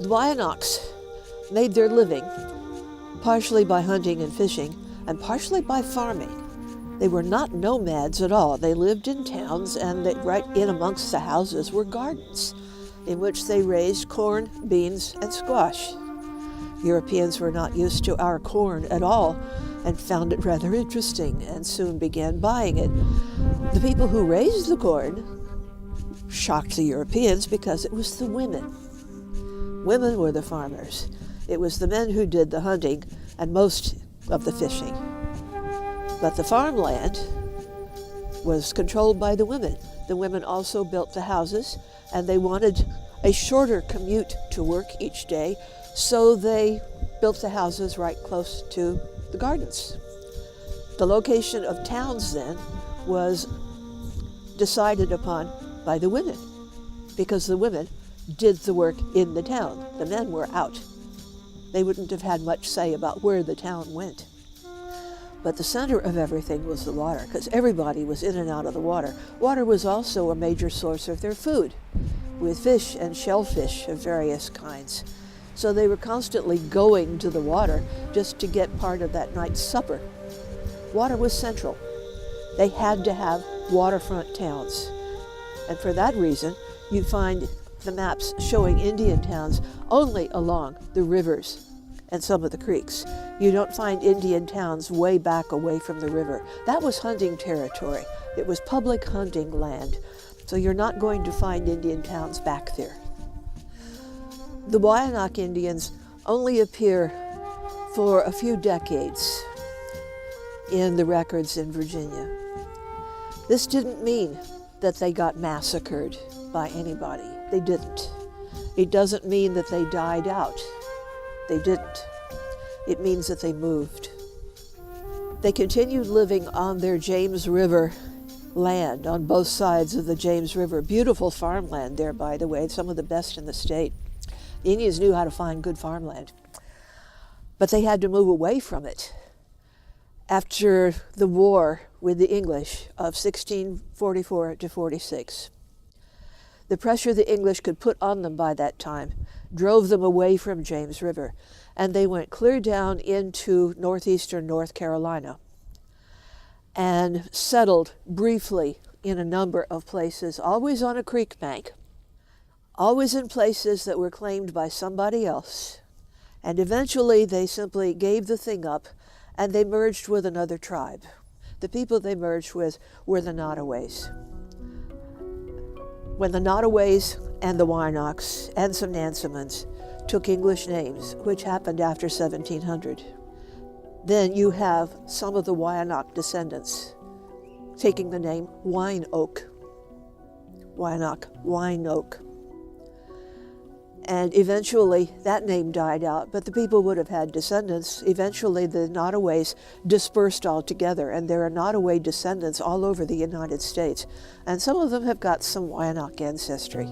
The Weanocs made their living partially by hunting and fishing and partially by farming. They were not nomads at all. They lived in towns, and right in amongst the houses were gardens in which they raised corn, beans, and squash. Europeans were not used to our corn at all and found it rather interesting and soon began buying it. The people who raised the corn shocked the Europeans because it was the women. Women were the farmers. It was the men who did the hunting and most of the fishing. But the farmland was controlled by the women. The women also built the houses, and they wanted a shorter commute to work each day, so they built the houses right close to the gardens. The location of towns then was decided upon by the women, because the women did the work in the town. The men were out. They wouldn't have had much say about where the town went. But the center of everything was the water, because everybody was in and out of the water. Water was also a major source of their food, with fish and shellfish of various kinds. So they were constantly going to the water just to get part of that night's supper. Water was central. They had to have waterfront towns. And for that reason, you find the maps showing Indian towns only along the rivers and some of the creeks. You don't find Indian towns way back away from the river. That was hunting territory. It was public hunting land. So you're not going to find Indian towns back there. The Weyanoke Indians only appear for a few decades in the records in Virginia. This didn't mean that they got massacred by anybody. They didn't. It doesn't mean that they died out. They didn't. It means that they moved. They continued living on their James River land on both sides of the James River. Beautiful farmland there, by the way, some of the best in the state. The Indians knew how to find good farmland, but they had to move away from it after the war with the English of 1644 to 46. The pressure the English could put on them by that time drove them away from James River, and they went clear down into northeastern North Carolina and settled briefly in a number of places, always on a creek bank, always in places that were claimed by somebody else. And eventually they simply gave the thing up and they merged with another tribe. The people they merged with were the Nottoways. When the Nottoways and the Weanocs and some Nansomans took English names, which happened after 1700, then you have some of the Weanoc descendants taking the name Weanoc. Weanoc, Weanoc. And eventually that name died out, but the people would have had descendants. Eventually the Nottoways dispersed altogether, and there are Nottoway descendants all over the United States. And some of them have got some Weanoc ancestry.